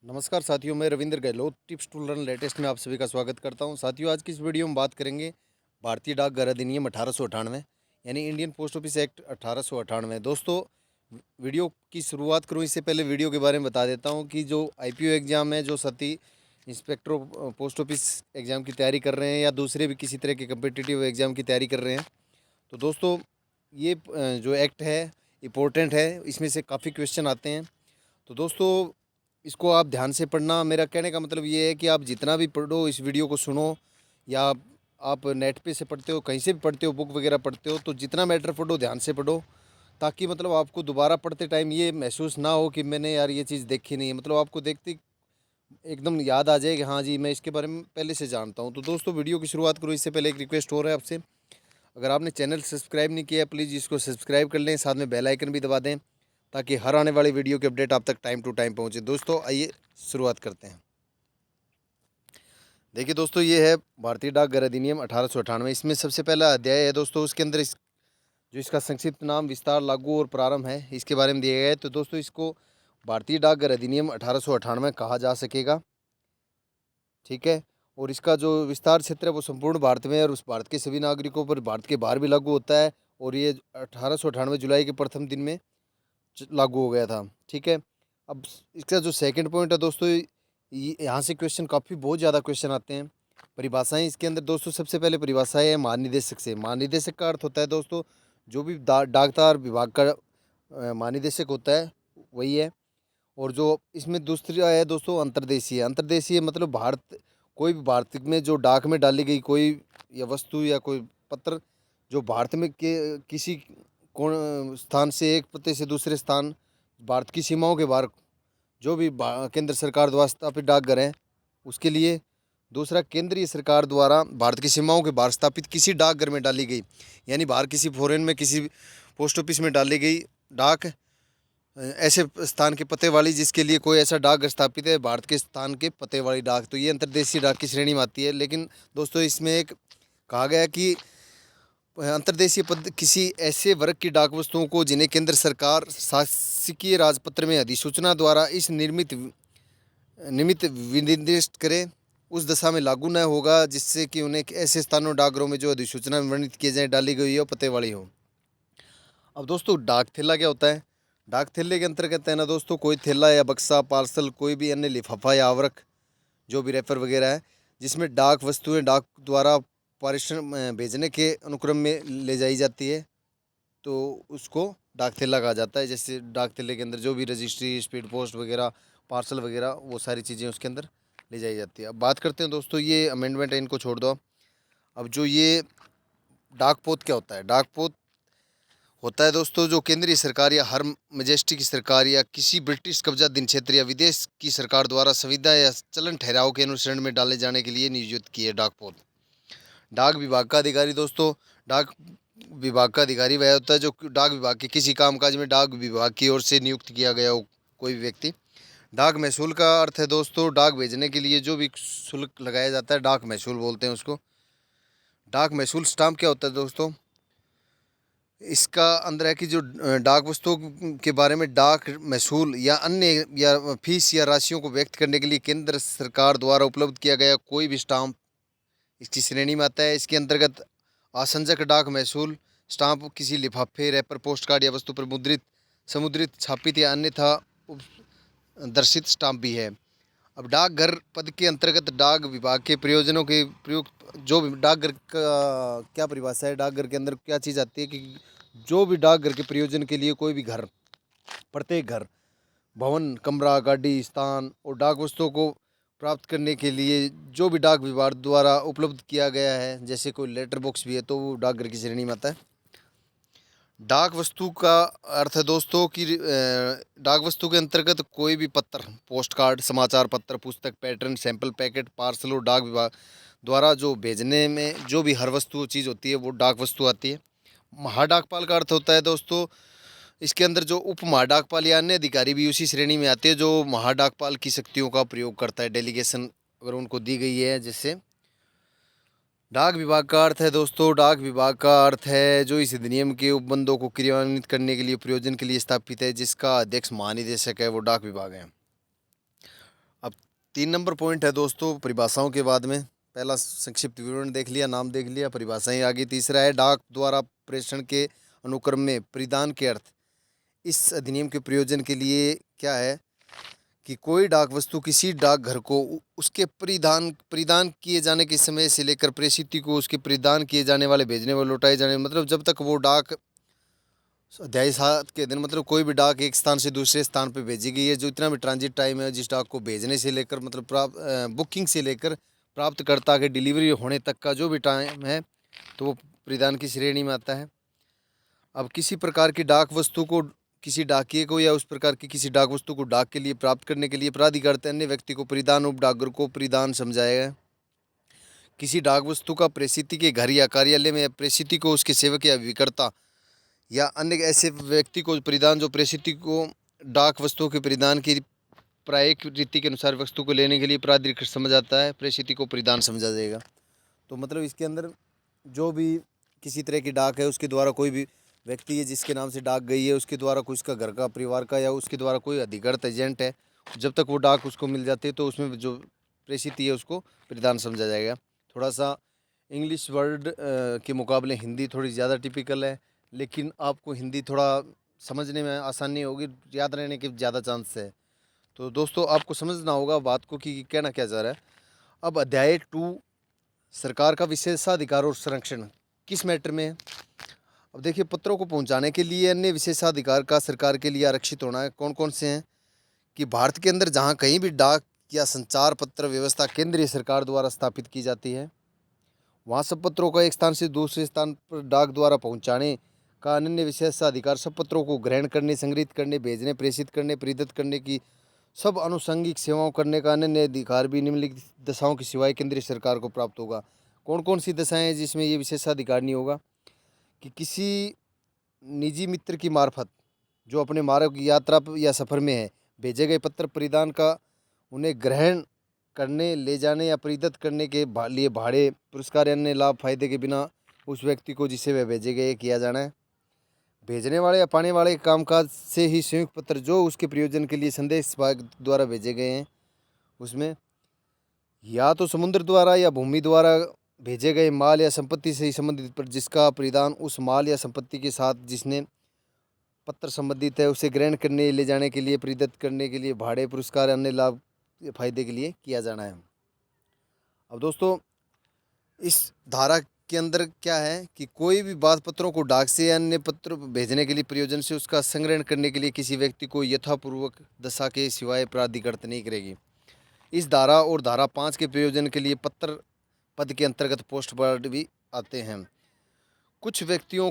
नमस्कार साथियों, मैं Ravindra Gahlot tips to learn latest में आप सभी का स्वागत करता हूं। साथियों, आज की इस वीडियो में बात करेंगे भारतीय डाकघर अधिनियम 1898 यानी इंडियन पोस्ट ऑफिस एक्ट 1898। दोस्तों, वीडियो की शुरुआत करूं इससे पहले वीडियो के बारे में बता देता हूं कि जो आईपीओ एग्ज़ाम है, जो सती inspector of post office exam की तैयारी कर रहे हैं या दूसरे भी किसी तरह के कम्पिटिटिव एग्ज़ाम की तैयारी कर रहे हैं, तो दोस्तों ये जो एक्ट है इम्पोर्टेंट है। इसमें से काफ़ी क्वेश्चन आते हैं। तो दोस्तों, इसको आप ध्यान से पढ़ना। मेरा कहने का मतलब ये है कि आप जितना भी पढ़ो, इस वीडियो को सुनो या आप नेट पे से पढ़ते हो, कहीं से भी पढ़ते हो, बुक वगैरह पढ़ते हो, तो जितना मैटर पढ़ो ध्यान से पढ़ो, ताकि मतलब आपको दोबारा पढ़ते टाइम ये महसूस ना हो कि मैंने यार ये चीज़ देखी नहीं है। मतलब आपको देखते ही एकदम याद आ जाए कि हाँ जी, मैं इसके बारे में पहले से जानता हूँ। तो दोस्तों, वीडियो की शुरुआत करूँ इससे पहले एक रिक्वेस्ट हो रहा है आपसे। अगर आपने चैनल सब्सक्राइब नहीं किया है, प्लीज़ इसको सब्सक्राइब कर लें, साथ में बेल आइकन भी दबा दें, ताकि हर आने वाली वीडियो की अपडेट आप तक टाइम टू टाइम पहुंचे। दोस्तों, आइए शुरुआत करते हैं। देखिए दोस्तों, ये है भारतीय डाकघर अधिनियम 1898। इसमें सबसे पहला अध्याय है दोस्तों, उसके अंदर जो इसका संक्षिप्त नाम, विस्तार, लागू और प्रारंभ है, इसके बारे में दिया गया है। तो दोस्तों, इसको भारतीय डाकघर अधिनियम 1898 कहा जा सकेगा, ठीक है। और इसका जो विस्तार क्षेत्र है वो संपूर्ण भारत में है और उस भारत के सभी नागरिकों पर भारत के बाहर भी लागू होता है। और ये 1898 जुलाई के प्रथम दिन में लागू हो गया था, ठीक है। अब इसका जो सेकंड पॉइंट है दोस्तों, यहाँ से क्वेश्चन काफ़ी बहुत ज़्यादा क्वेश्चन आते हैं। परिभाषाएं इसके अंदर दोस्तों, सबसे पहले परिभाषा है महानिदेशक से। महानिदेशक का अर्थ होता है दोस्तों, जो भी डाकतार विभाग का महानिदेशक होता है, वही है। और जो इसमें दूसरा है दोस्तों, अंतर्देशीय। अंतर्देशीय मतलब भारत, कोई भी भारत में जो डाक में डाली गई कोई या वस्तु या कोई पत्र, जो भारत में के किसी कोण स्थान से, एक पते से दूसरे स्थान, भारत की सीमाओं के बाहर, जो भी केंद्र सरकार द्वारा स्थापित डाकघर हैं उसके लिए। दूसरा, केंद्रीय सरकार द्वारा भारत की सीमाओं के बाहर स्थापित किसी डाकघर में डाली गई, यानी बाहर किसी फॉरेन में किसी पोस्ट ऑफिस में डाली गई डाक, ऐसे स्थान के पते वाली जिसके लिए कोई ऐसा डाकघर स्थापित है, भारत के स्थान के पते वाली डाक, तो ये अंतर्देशीय डाक की श्रेणी में आती है। लेकिन दोस्तों, इसमें एक कहा गया कि अंतर्देशीय पद किसी ऐसे वर्ग की डाक वस्तुओं को जिन्हें केंद्र सरकार शासकीय राजपत्र में अधिसूचना द्वारा इस निमित्त विनिर्दिष्ट करे, उस दशा में लागू न होगा जिससे कि उन्हें ऐसे स्थानों डाकघरों में जो अधिसूचना में वर्णित किए जाए डाली गई हो, पते वाली हो। अब दोस्तों, डाक थैला क्या होता है? डाक थैले के अंतर्गत है ना दोस्तों, कोई थैला या बक्सा, पार्सल, कोई भी अन्य लिफाफा या आवरक, जो भी रेफर वगैरह है, जिसमें डाक वस्तुएं डाक द्वारा पारेषण भेजने के अनुक्रम में ले जाई जाती है, तो उसको डाक थैला कहा जाता है। जैसे डाक थैले के अंदर जो भी रजिस्ट्री, स्पीड पोस्ट वगैरह, पार्सल वगैरह, वो सारी चीज़ें उसके अंदर ले जाई जाती है। अब बात करते हैं दोस्तों, ये अमेंडमेंट है, इनको छोड़ दो। अब जो ये डाक पोत क्या होता है? डाक पोत होता है दोस्तों, जो केंद्रीय सरकार या हर मजेस्टी की सरकार या किसी ब्रिटिश कब्जा दिन क्षेत्र या विदेश की सरकार द्वारा संविदा या चलन ठहराव के अनुसरण में डाले जाने के लिए नियोजित की है डाक पोत। डाक विभाग का अधिकारी दोस्तों, डाक विभाग का अधिकारी वह होता है जो डाक विभाग के किसी कामकाज में डाक विभाग की ओर से नियुक्त किया गया हो कोई भी व्यक्ति। डाक महसूल का अर्थ है दोस्तों, डाक भेजने के लिए जो भी शुल्क लगाया जाता है, डाक महसूल बोलते हैं उसको। डाक महसूल स्टाम्प क्या होता है दोस्तों? इसका अंदर है कि जो डाक वस्तुओं के बारे में डाक महसूल या अन्य या फीस या राशियों को व्यक्त करने के लिए केंद्र सरकार द्वारा उपलब्ध किया गया कोई भी स्टाम्प इसकी श्रेणी में आता है। इसके अंतर्गत आसंजक डाक महसूल स्टाम्प किसी लिफाफे, रैपर, पोस्ट कार्ड या वस्तु पर मुद्रित, समुद्रित, छापित या अन्यथा दर्शित स्टाम्प भी है। अब डाकघर पद के अंतर्गत डाक विभाग के प्रयोजनों के प्रयुक्त जो भी डाकघर का क्या परिभाषा है, डाकघर के अंदर क्या चीज़ आती है कि जो भी डाकघर के प्रयोजन के लिए कोई भी घर, प्रत्येक घर, भवन, कमरा, गाड़ी, स्थान और डाक वस्तुओं को प्राप्त करने के लिए जो भी डाक विभाग द्वारा उपलब्ध किया गया है, जैसे कोई लेटर बॉक्स भी है, तो वो डाकघर की श्रेणी में आता है। डाक वस्तु का अर्थ है दोस्तों कि डाक वस्तु के अंतर्गत कोई भी पत्र, पोस्ट कार्ड, समाचार पत्र, पुस्तक, पैटर्न, सैंपल पैकेट, पार्सल और डाक विभाग द्वारा जो भेजने में जो भी हर वस्तु चीज़ होती है, वो डाक वस्तु आती है। महाडाकपाल का अर्थ होता है दोस्तों, इसके अंदर जो उप महाडाकपाल या अन्य अधिकारी भी उसी श्रेणी में आते हैं, जो महाडाकपाल की शक्तियों का प्रयोग करता है, डेलीगेशन अगर उनको दी गई है। जैसे डाक विभाग का अर्थ है दोस्तों, डाक विभाग का अर्थ है जो इस अधिनियम के उपबंधों को क्रियान्वित करने के लिए प्रयोजन के लिए स्थापित है, जिसका अध्यक्ष महानिदेशक है, वो डाक विभाग है। अब 3 नंबर पॉइंट है दोस्तों परिभाषाओं के बाद में। पहला संक्षिप्त विवरण देख लिया, नाम देख लिया, परिभाषाएं आगे। तीसरा है डाक द्वारा प्रेषण के अनुक्रम में परिधान के अर्थ। इस अधिनियम के प्रयोजन के लिए क्या है कि कोई डाक वस्तु किसी डाकघर को उसके परिधान परिधान किए जाने के समय से लेकर प्रेषित को उसके परिधान किए जाने वाले भेजने वाले लौटाए जाने, मतलब जब तक वो डाक अध्याय 7 के दिन, मतलब कोई भी डाक एक स्थान से दूसरे स्थान पर भेजी गई है, जो इतना भी ट्रांजिट टाइम है जिस डाक को भेजने से लेकर, मतलब बुकिंग से लेकर प्राप्तकर्ता के डिलीवरी होने तक का जो भी टाइम है, तो वो परिधान की श्रेणी में आता है। अब किसी प्रकार की डाक वस्तु को किसी डाकिए को या उस प्रकार की किसी डाक वस्तु को डाक के लिए प्राप्त करने के लिए प्राधिकर्ता अन्य व्यक्ति को परिधान उप डाकघर को परिधान समझाएगा। किसी डाक वस्तु का प्रेषित के घर या कार्यालय में प्रेषित को उसके सेवक या विक्रेता या अन्य ऐसे व्यक्ति को परिधान जो प्रेषित को डाक वस्तुओं के परिधान की प्रायिक रीति के अनुसार वस्तु को लेने के लिए प्राधिकृत समझ आता है, प्रेषित को परिधान समझा जाएगा। तो मतलब इसके अंदर जो भी किसी तरह की डाक है उसके द्वारा कोई भी व्यक्ति है जिसके नाम से डाक गई है, उसके द्वारा कोई उसका घर का परिवार का या उसके द्वारा कोई अधिकृत एजेंट है, जब तक वो डाक उसको मिल जाती है तो उसमें जो प्रेषित है उसको परिधान समझा जाएगा। थोड़ा सा इंग्लिश वर्ड के मुकाबले हिंदी थोड़ी ज़्यादा टिपिकल है, लेकिन आपको हिंदी थोड़ा समझने में आसानी होगी, याद रहने के ज़्यादा चांस है। तो दोस्तों आपको समझना होगा बात को कि कहना क्या चाह रहा है। अब अध्याय 2 सरकार का विशेषाधिकार और संरक्षण किस मैटर में है। अब देखिए, पत्रों को पहुंचाने के लिए अन्य विशेषाधिकार का सरकार के लिए आरक्षित होना है। कौन कौन से हैं कि भारत के अंदर जहां कहीं भी डाक या संचार पत्र व्यवस्था केंद्रीय सरकार द्वारा स्थापित की जाती है, वहां सब पत्रों का एक स्थान से दूसरे स्थान पर डाक द्वारा पहुंचाने का अनन्य विशेषाधिकार, सब पत्रों को ग्रहण करने, संग्रहित करने, भेजने, प्रेषित करने, प्रेरित करने की सब आनुषंगिक सेवाओं करने का अनन्य अधिकार भी निम्नलिखित दशाओं की सिवाय केंद्रीय सरकार को प्राप्त होगा। कौन कौन सी दशाएं हैं जिसमें ये विशेषाधिकार नहीं होगा कि किसी निजी मित्र की मार्फत जो अपने मार्ग यात्रा या सफ़र में है भेजे गए पत्र परिधान का उन्हें ग्रहण करने, ले जाने या परिदत करने के लिए भाड़े, पुरस्कार या अन्य लाभ फायदे के बिना उस व्यक्ति को जिसे वह भेजे गए किया जाना है। भेजने वाले या पाने वाले के कामकाज से ही संयुक्त पत्र जो उसके प्रयोजन के लिए संदेश भाग द्वारा भेजे गए हैं, उसमें या तो समुद्र द्वारा या भूमि द्वारा भेजे गए माल या संपत्ति से ही संबंधित पर जिसका परिधान उस माल या संपत्ति के साथ जिसने पत्र संबंधित है उसे ग्रहण करने, ले जाने के लिए, परिदत करने के लिए, भाड़े, पुरस्कार अन्य लाभ फायदे के लिए किया जाना है। अब दोस्तों इस धारा के अंदर क्या है कि कोई भी बात पत्रों को डाक से या अन्य पत्र भेजने के लिए प्रयोजन से उसका संग्रहण करने के लिए किसी व्यक्ति को यथापूर्वक दशा के सिवाय प्राधिकृत नहीं करेगी। इस धारा और धारा 5 के प्रयोजन के लिए पत्र पद के अंतर्गत पोस्ट वर्ड भी आते हैं। कुछ व्यक्तियों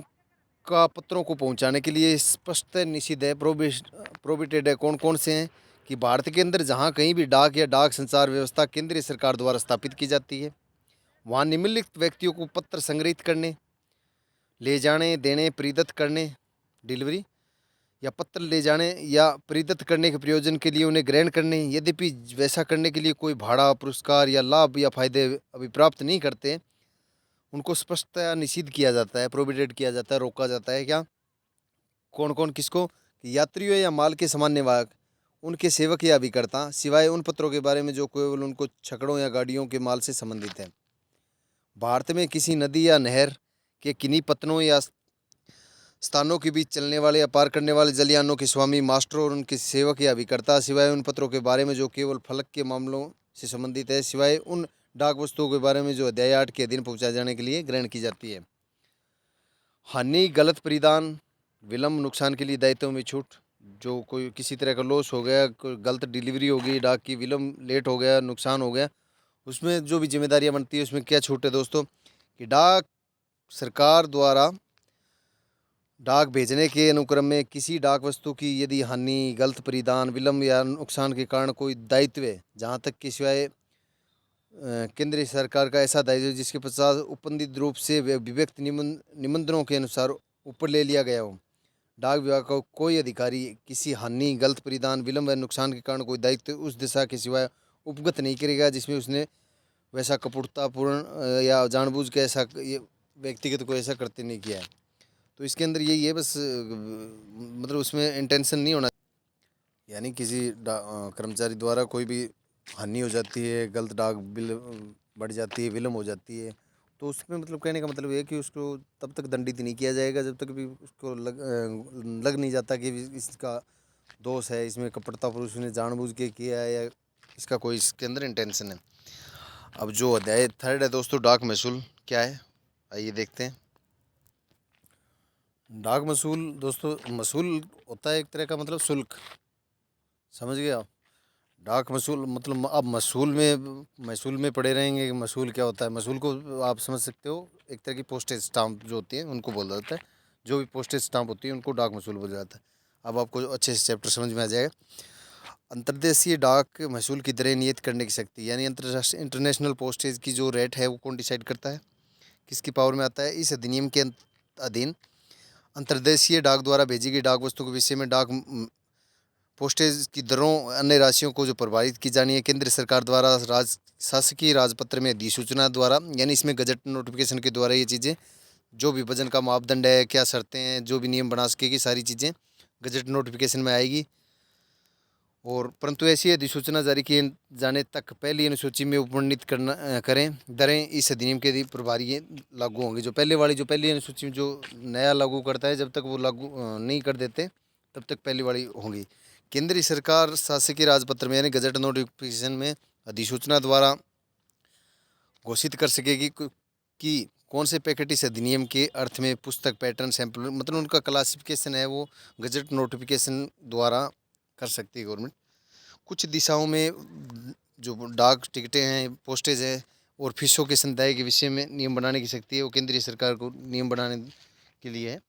का पत्रों को पहुंचाने के लिए स्पष्ट निषिद्ध है, प्रोहिबिटेड है। कौन कौन से हैं कि भारत के अंदर जहां कहीं भी डाक या डाक संचार व्यवस्था केंद्रीय सरकार द्वारा स्थापित की जाती है, वहां निम्नलिखित व्यक्तियों को पत्र संग्रहित करने, ले जाने, देने, परिदत करने, डिलीवरी या पत्र ले जाने या परिदत करने के प्रयोजन के लिए उन्हें ग्रहण करने, यद्यपि वैसा करने के लिए कोई भाड़ा, पुरस्कार या लाभ या फायदे अभी प्राप्त नहीं करते, उनको स्पष्टतया निषिद्ध किया जाता है, प्रोहिबिटेड किया जाता है, रोका जाता है। क्या कौन कौन किसको कि यात्रियों या माल के सामान्य वाहक, उनके सेवक या अभिकर्ता, सिवाय उन पत्रों के बारे में जो केवल उनको छकड़ों या गाड़ियों के माल से संबंधित है। भारत में किसी नदी या नहर के किन्हीं पत्तनों या स्थानों के बीच चलने वाले या पार करने वाले जलयानों के स्वामी, मास्टर और उनके सेवक या अभिकर्ता, सिवाय उन पत्रों के बारे में जो केवल फलक के मामलों से संबंधित है, सिवाय उन डाक वस्तुओं के बारे में जो अध्याय 8 के अधीन पहुंचाए जाने के लिए ग्रहण की जाती है। हानि, गलत परिधान, विलम्ब, नुकसान के लिए दायित्वों में छूट। जो कोई किसी तरह का लॉस हो गया, कोई गलत डिलीवरी हो गई, डाक की विलम्ब, लेट हो गया, नुकसान हो गया, उसमें जो भी जिम्मेदारियां बनती है उसमें क्या छूट है दोस्तों कि डाक सरकार द्वारा डाक भेजने के अनुक्रम में किसी डाक वस्तु की यदि हानि, गलत परिधान, विलम्ब या नुकसान के कारण कोई दायित्व है, जहाँ तक कि सिवाय केंद्रीय सरकार का ऐसा दायित्व जिसके पश्चात उपबंधित रूप से विभक्त निबंधनों के अनुसार ऊपर ले लिया गया हो, डाक विभाग का कोई अधिकारी किसी हानि, गलत परिधान, विलम्ब या नुकसान के कारण कोई दायित्व उस दिशा के सिवाय उपगत नहीं करेगा जिसमें उसने वैसा कपूरतापूर्ण या जानबूझ के ऐसा व्यक्तिगत को ऐसा करते नहीं किया है। तो इसके अंदर यही है बस, मतलब उसमें इंटेंशन नहीं होना, यानी किसी कर्मचारी द्वारा कोई भी हानि हो जाती है, गलत डाक बिल बढ़ जाती है, विलम्ब हो जाती है, तो उसमें मतलब कहने का मतलब ये है कि उसको तब तक दंडित नहीं किया जाएगा जब तक भी उसको लग नहीं जाता कि इसका दोष है, इसमें कपटतापूर्वक उसने जानबूझ के किया है या इसका कोई इसके अंदर इंटेंशन है। अब जो अध्याय थर्ड है दोस्तों, डाक महसूल क्या है, आइए देखते हैं। डाक महसूल दोस्तों, महसूल होता है एक तरह का मतलब शुल्क, समझ गए आप। डाक महसूल मतलब आप महसूल में पड़े रहेंगे कि महसूल क्या होता है। महसूल को आप समझ सकते हो, एक तरह की पोस्टेज स्टाम्प जो होती है उनको बोला जाता है। जो भी पोस्टेज स्टाम्प होती है उनको डाक महसूल बोला जाता है। अब आपको अच्छे से चैप्टर समझ में आ जाएगा। अंतर्देशीय डाक महसूल की दरें नियत करने की शक्ति, यानी अंतर्राष्ट्रीय इंटरनेशनल पोस्टेज की जो रेट है वो कौन डिसाइड करता है, किसकी पावर में आता है। इस अधिनियम के अधीन अंतर्देशीय डाक द्वारा भेजी गई डाक वस्तु के विषय में डाक पोस्टेज की दरों अन्य राशियों को जो प्रभावित की जानी है केंद्र सरकार द्वारा शासकीय राजपत्र में अधिसूचना द्वारा, यानी इसमें गजट नोटिफिकेशन के द्वारा ये चीज़ें जो भी वजन का मापदंड है, क्या शर्तें हैं, जो भी नियम बना सकेगी, सारी चीज़ें गजट नोटिफिकेशन में आएगी। और परंतु ऐसी अधिसूचना जारी किए जाने तक पहली अनुसूची में उपवर्णित करें दरें इस अधिनियम के प्रभारी लागू होंगी। जो पहली अनुसूची में जो नया लागू करता है, जब तक वो लागू नहीं कर देते तब तक पहली वाली होंगी। केंद्रीय सरकार शासकीय राजपत्र में यानी गजट नोटिफिकेशन में अधिसूचना द्वारा घोषित कर सकेगी कि कौन से पैकेट इस अधिनियम के अर्थ में पुस्तक, पैटर्न, सैंपल, मतलब उनका क्लासिफिकेशन है वो गजट नोटिफिकेशन द्वारा कर सकती है गवर्नमेंट। कुछ दिशाओं में जो डाक टिकटें हैं, पोस्टेज है और फीसों के संदाय के विषय में नियम बनाने की शक्ति है वो केंद्रीय सरकार को नियम बनाने के लिए है।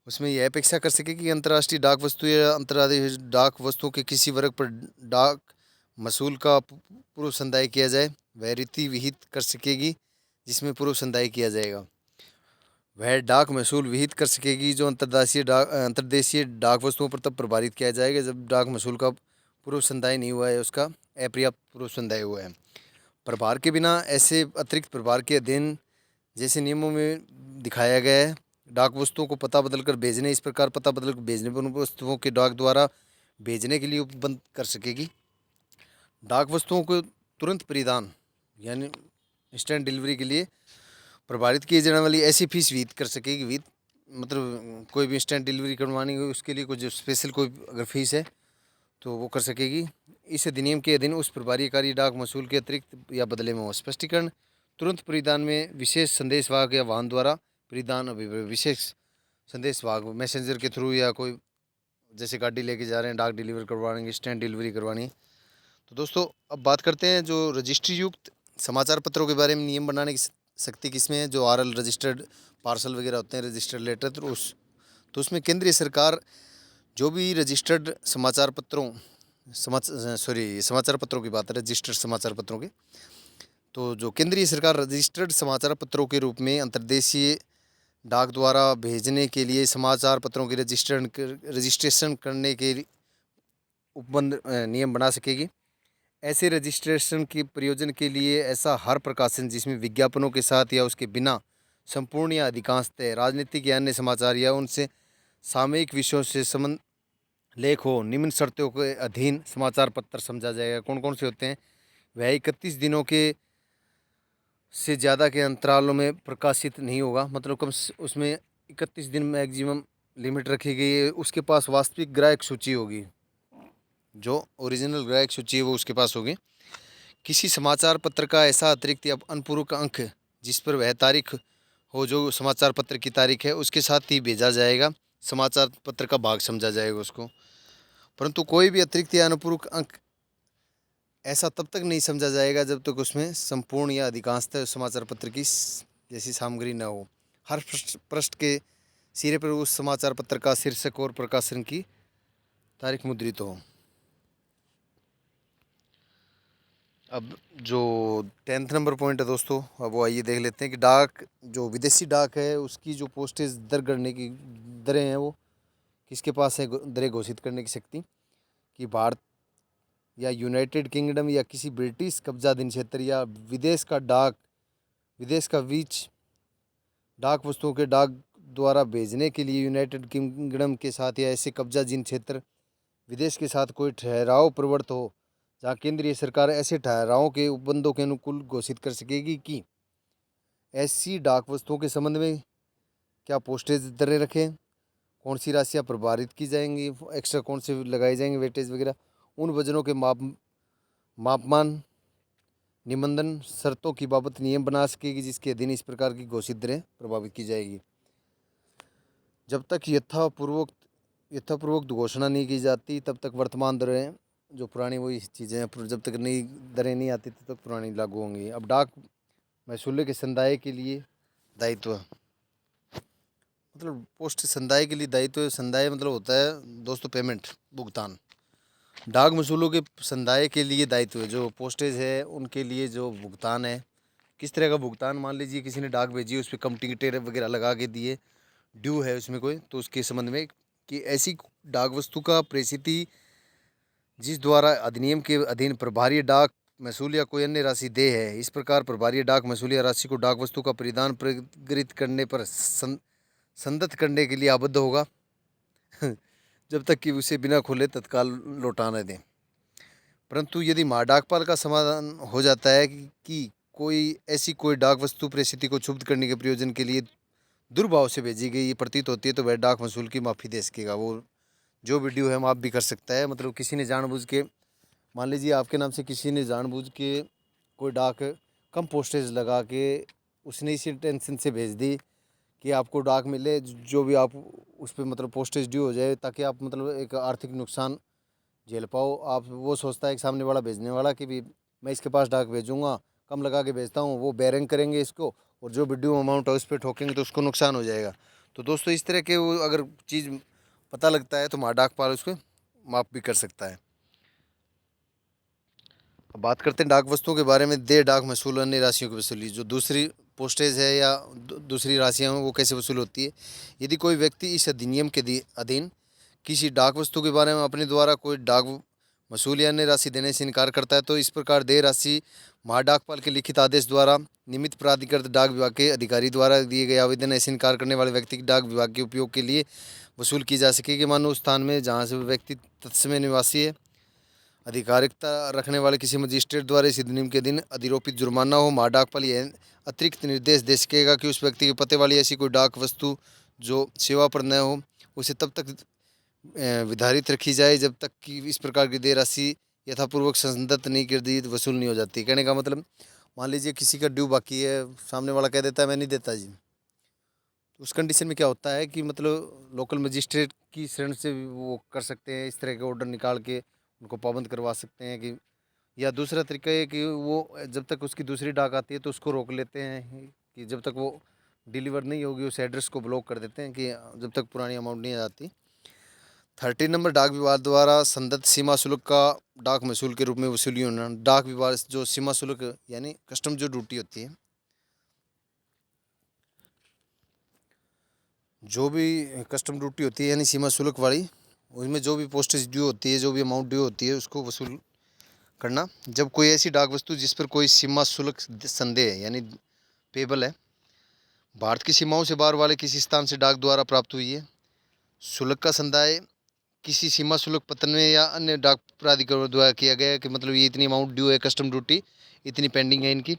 उसमें यह अपेक्षा कर सके कि अंतर्राष्ट्रीय डाक वस्तु या अंतर्राष्ट्रीय डाक वस्तुओं के किसी वर्ग पर डाक महसूल का पूर्व संदाय किया जाए, वह रीति विहित कर सकेगी जिसमें पूर्व संदाय किया जाएगा। वह डाक महसूल विहित कर सकेगी जो अंतर्देशीय डाक वस्तुओं पर तब प्रभावित किया जाएगा जब डाक महसूल का पूर्व संदाय नहीं हुआ है, उसका अपर्याप्त पूर्व संदाय हुआ है। प्रभार के बिना ऐसे अतिरिक्त प्रभार के अधीन जैसे नियमों में दिखाया गया है, डाक वस्तुओं को पता बदलकर भेजने, इस प्रकार पता बदलकर भेजने पर उन वस्तुओं के डाक द्वारा भेजने के लिए उपबंध कर सकेगी। डाक वस्तुओं को तुरंत परिधान यानी इंस्टेंट डिलीवरी के लिए प्रभावित किए जाने वाली ऐसी फीस विहित कर सकेगी। विहित मतलब कोई भी इंस्टेंट डिलीवरी करवानी हो उसके लिए कुछ स्पेशल कोई अगर फीस है तो वो कर सकेगी। इस अधिनियम के अधीन उस प्रभारीकारी डाक महसूल के अतिरिक्त या बदले में हो। स्पष्टीकरण, तुरंत परिधान में विशेष संदेश वाहक या वाहन द्वारा परिधान विशेष संदेश वाहक मैसेंजर के थ्रू या कोई जैसे गाड़ी लेके जा रहे हैं, डाक डिलीवर करवानी, इंस्टेंट डिलीवरी करवानी। तो दोस्तों अब बात करते हैं जो रजिस्ट्री युक्त समाचार पत्रों के बारे में नियम बनाने की शक्ति किसमें है। जो आरएल रजिस्टर्ड पार्सल वगैरह होते हैं, रजिस्टर्ड लेटर, तो उसमें केंद्रीय सरकार जो भी रजिस्टर्ड समाचार पत्रों समाचार पत्रों की बात है, रजिस्टर्ड समाचार पत्रों की, तो जो केंद्रीय सरकार रजिस्टर्ड समाचार पत्रों के रूप में अंतर्देशीय डाक द्वारा भेजने के लिए समाचार पत्रों की रजिस्ट्रेशन करने के उपबंध नियम बना सकेगी। ऐसे रजिस्ट्रेशन के प्रयोजन के लिए ऐसा हर प्रकाशन जिसमें विज्ञापनों के साथ या उसके बिना संपूर्ण या अधिकांशतः राजनीतिक या अन्य समाचार या उनसे सामयिक विषयों से संबंध लेख हो, निम्न शर्तों के अधीन समाचार पत्र समझा जाएगा। कौन कौन से होते हैं? वह 31 दिनों के से ज़्यादा के अंतरालों में प्रकाशित नहीं होगा, मतलब उसमें 31 दिन मैक्सिमम लिमिट रखी गई है। उसके पास वास्तविक ग्राहक सूची होगी, जो ओरिजिनल ग्राहक सूची है वो उसके पास होगी। किसी समाचार पत्र का ऐसा अतिरिक्त या अनुपूरक अंक जिस पर वह तारीख हो जो समाचार पत्र की तारीख है उसके साथ ही भेजा जाएगा, समाचार पत्र का भाग समझा जाएगा उसको। परंतु कोई भी अतिरिक्त या अनुपूरक अंक ऐसा तब तक नहीं समझा जाएगा जब तक उसमें संपूर्ण या अधिकांशतः समाचार पत्र की जैसी सामग्री न हो। हर पृष्ठ के सिरे पर उस समाचार पत्र का शीर्षक और प्रकाशन की तारीख मुद्रित हो। अब जो 10th नंबर पॉइंट है दोस्तों, अब वो आइए देख लेते हैं कि डाक जो विदेशी डाक है उसकी जो पोस्टेज दर करने की दरें हैं वो किसके पास है दरें घोषित करने की शक्ति। कि भारत या यूनाइटेड किंगडम या किसी ब्रिटिश कब्जाधीन क्षेत्र या विदेश का बीच डाक वस्तुओं के डाक द्वारा भेजने के लिए यूनाइटेड किंगडम के साथ या ऐसे कब्जाधीन क्षेत्र विदेश के साथ कोई ठहराव प्रवर्त हो जहाँ केंद्रीय सरकार ऐसे ठहरावों के उपबंधों के अनुकूल घोषित कर सकेगी कि ऐसी डाक वस्तुओं के संबंध में क्या पोस्टेज दरें रखें, कौन सी राशियाँ प्रभावित की जाएंगी, एक्स्ट्रा कौन से लगाए जाएंगे वेटेज वगैरह, उन वजनों के मापमान निबंधन शर्तों की बाबत नियम बना सकेगी जिसके अधीन इस प्रकार की घोषित दरें प्रभावित की जाएगी। जब तक यथापूर्वक घोषणा नहीं की जाती तब तक वर्तमान दरें जो पुरानी वही चीज़ें हैं, जब तक नई दरें नहीं आती तब तक पुरानी लागू होंगी। अब डाक महसूल के संदाय के लिए दायित्व, मतलब पोस्ट संदाय के लिए दायित्व, संदाय मतलब होता है दोस्तों पेमेंट, भुगतान। डाक महसूलों के संदाय के लिए दायित्व है, जो पोस्टेज है उनके लिए जो भुगतान है, किस तरह का भुगतान, मान लीजिए किसी ने डाक भेजी, उस पर कम टिकटें वगैरह लगा के दिए, ड्यू है उसमें कोई, तो उसके संबंध में कि ऐसी डाक वस्तु का प्रेषिती जिस द्वारा अधिनियम के अधीन प्रभारी डाक महसूल या कोई अन्य राशि दे है, इस प्रकार प्रभारी डाक महसूल या राशि को डाक वस्तु का परिधान प्रेरित करने पर संदत करने के लिए आबद्ध होगा जब तक कि उसे बिना खोले तत्काल लौटा न दें। परंतु यदि महाडाकपाल का समाधान हो जाता है कि कोई डाक वस्तु प्रेषिती को क्षुब्ध करने के प्रयोजन के लिए दुर्भाव से भेजी गई ये प्रतीत होती है, तो वह डाक महसूल की माफ़ी दे सकेगा। वो जो भी ड्यू है माफ़ भी कर सकता है। मतलब किसी ने जानबूझ के, मान लीजिए आपके नाम से किसी ने जानबूझ के कोई डाक कम पोस्टेज लगा के उसने इसी टेंशन से भेज दी कि आपको डाक मिले, जो भी आप उस पर मतलब पोस्टेज ड्यू हो जाए, ताकि आप मतलब एक आर्थिक नुकसान झेल पाओ। आप वो सोचता है कि सामने वाला भेजने वाला कि भी मैं इसके पास डाक भेजूँगा, कम लगा के भेजता हूँ, वो बेरिंग करेंगे इसको और जो भी ड्यू अमाउंट है उस पर ठोकेंगे तो उसको नुकसान हो जाएगा। तो दोस्तों इस तरह के वो अगर चीज़ पता लगता है तो महाडाकपाल उसको माफ़ भी कर सकता है। अब बात करते हैं डाक वस्तुओं के बारे में। दे डाक महसूल अन्य राशियों की वसूली, जो दूसरी पोस्टेज है या दूसरी राशियाँ हैं वो कैसे वसूल होती है। यदि कोई व्यक्ति इस अधिनियम के अधीन किसी डाक वस्तु के बारे में अपने द्वारा कोई डाक वसूल या अन्य राशि देने से इनकार करता है तो इस प्रकार देय राशि महाडाकपाल के लिखित आदेश द्वारा निमित्त प्राधिकृत डाक विभाग के अधिकारी द्वारा दिए गए आवेदन ऐसे इनकार करने वाले व्यक्ति की डाक विभाग के उपयोग के लिए वसूल की जा सकेगी। मानो उस स्थान में जहाँ से व्यक्ति तत्समय निवासी है, अधिकारिकता रखने वाले किसी मजिस्ट्रेट द्वारा इस अधिनियम के अधीन अधिरोपित जुर्माना हो। महाडाकपाल यह अतिरिक्त निर्देश दे सकेगा कि उस व्यक्ति के पते वाली ऐसी कोई डाक वस्तु जो सेवा पर न हो उसे तब तक विधारित रखी जाए जब तक कि इस प्रकार की देय राशि यथापूर्वक संदत नहीं कर दी वसूल नहीं हो जाती। कहने का मतलब, मान लीजिए किसी का ड्यू बाकी है, सामने वाला कह देता है मैं नहीं देता जी, उस कंडीशन में क्या होता है कि मतलब लोकल मजिस्ट्रेट की शरण से भी वो कर सकते हैं, इस तरह के ऑर्डर निकाल के उनको पाबंद करवा सकते हैं कि, या दूसरा तरीका है कि वो जब तक उसकी दूसरी डाक आती है तो उसको रोक लेते हैं कि जब तक वो डिलीवर नहीं होगी उस एड्रेस को ब्लॉक कर देते हैं कि जब तक पुरानी अमाउंट नहीं आ जाती। 13 नंबर, डाक विभाग द्वारा संदत सीमा शुल्क का डाक महसूल के रूप में वसूली होना। डाक विभाग जो सीमा शुल्क यानी कस्टम जो ड्यूटी होती है, जो भी कस्टम ड्यूटी होती है यानी सीमा शुल्क वाली, उसमें जो भी पोस्टेज ड्यू होती है, जो भी अमाउंट ड्यू होती है उसको वसूल करना। जब कोई ऐसी डाक वस्तु जिस पर कोई सीमा शुल्क संदेह है यानी पेबल है, भारत की सीमाओं से बाहर वाले किसी स्थान से डाक द्वारा प्राप्त हुई है, शुल्क का संदाय किसी सीमा शुल्क पत्र में या अन्य डाक प्राधिकरण द्वारा किया गया है कि मतलब ये इतनी अमाउंट ड्यू है, कस्टम ड्यूटी इतनी पेंडिंग है इनकी,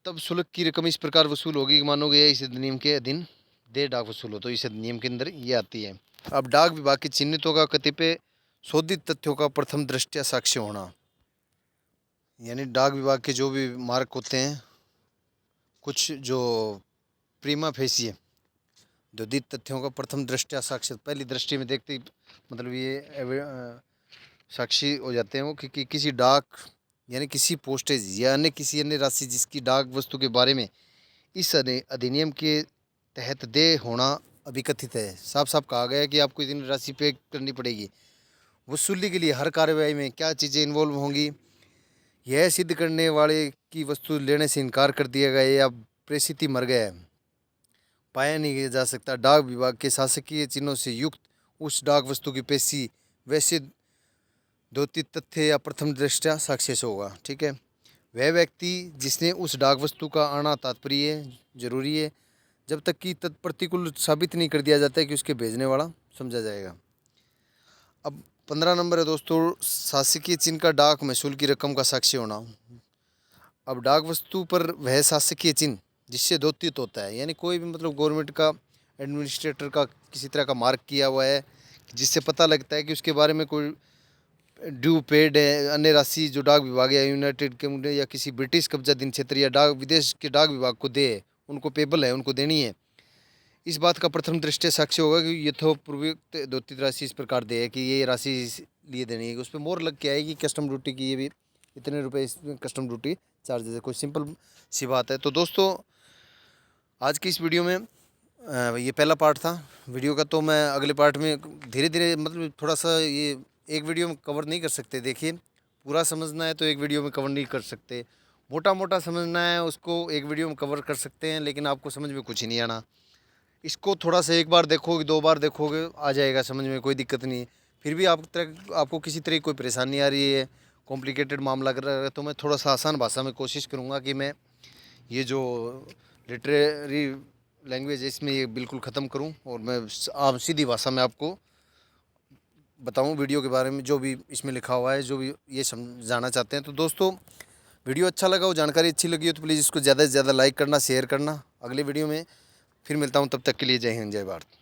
तब शुल्क की रकम इस प्रकार वसूल होगी कि मानो गया इस अधिनियम के अधीन दे डाक वसूल हो, तो इस अधिनियम के अंदर ये आती है। अब डाक विभाग की चिन्हितों का कतिपय शोधित तथ्यों का प्रथम दृष्टया साक्ष्य होना, यानी डाक विभाग के जो भी मार्क होते हैं, कुछ जो प्रीमा फेसी है शोधित तथ्यों का प्रथम दृष्टया साक्ष्य, पहली दृष्टि में देखते ही मतलब ये साक्षी हो जाते हैं वो कि किसी डाक यानी किसी पोस्टेज या अन्य किसी अन्य राशि जिसकी डाक वस्तु के बारे में इस अधिनियम के तहत देय होना अभिकथित है। साफ साफ कहा गया है कि आपको इतनी राशि पे करनी पड़ेगी। वसूली के लिए हर कार्यवाही में क्या चीज़ें इन्वॉल्व होंगी, यह सिद्ध करने वाले की वस्तु लेने से इनकार कर दिया गया या प्रेषिती मर गया है पाया नहीं जा सकता। डाक विभाग के शासकीय चिन्हों से युक्त उस डाक वस्तु की पेशी वैसे द्योतित तथ्य या प्रथम दृष्टया साक्ष्य से होगा। ठीक है, वह व्यक्ति जिसने उस डाक वस्तु का आना तात्पर्य है, जरूरी है, जब तक कि तत्प्रतिकूल साबित नहीं कर दिया जाता है कि उसके भेजने वाला समझा जाएगा। अब 15 नंबर है दोस्तों, शासकीय चिन्ह का डाक महसूल की रकम का साक्षी होना। अब डाक वस्तु पर वह शासकीय चिन्ह जिससे द्योतित होता है, यानी कोई भी मतलब गवर्नमेंट का एडमिनिस्ट्रेटर का किसी तरह का मार्क किया हुआ है, जिससे पता लगता है कि उसके बारे में कोई ड्यू पेड है, अन्य राशि जो डाक विभाग या यूनाइटेड किंगडम या किसी ब्रिटिश कब्जाधीन क्षेत्र या डाक विदेश के डाक विभाग को दे, उनको पेबल है, उनको देनी है। इस बात का प्रथम दृष्टया साक्ष्य होगा कि यथोपूर्वक द्योतित राशि इस प्रकार दे है कि ये राशि इस लिए देनी है। उस पर मोहर लग के आएगी कस्टम ड्यूटी की, ये भी इतने रुपए इसमें कस्टम ड्यूटी चार्जेस है। कोई सिंपल सी बात है। तो दोस्तों आज की इस वीडियो में ये पहला पार्ट था वीडियो का। तो मैं अगले पार्ट में धीरे धीरे मतलब थोड़ा सा ये एक वीडियो में कवर नहीं कर सकते। देखिए पूरा समझना है तो एक वीडियो में कवर नहीं कर सकते, मोटा मोटा समझना है उसको एक वीडियो में कवर कर सकते हैं, लेकिन आपको समझ में कुछ ही नहीं आना। इसको थोड़ा सा एक बार देखोगे, 2 बार देखोगे, आ जाएगा समझ में, कोई दिक्कत नहीं है। फिर भी आपको किसी तरह की कोई परेशानी आ रही है, कॉम्प्लिकेटेड मामला कर रहा है, तो मैं थोड़ा सा आसान भाषा में कोशिश करूँगा कि मैं ये जो लिटरेरी लैंग्वेज है इसमें ये बिल्कुल ख़त्म करूँ और मैं आम सीधी भाषा में आपको बताऊँ वीडियो के बारे में, जो भी इसमें लिखा हुआ है, जो भी ये समझाना चाहते हैं। तो दोस्तों वीडियो अच्छा लगा हो, जानकारी अच्छी लगी हो तो प्लीज़ इसको ज़्यादा से ज़्यादा लाइक करना, शेयर करना। अगले वीडियो में फिर मिलता हूँ, तब तक के लिए जय हिंद, जय भारत।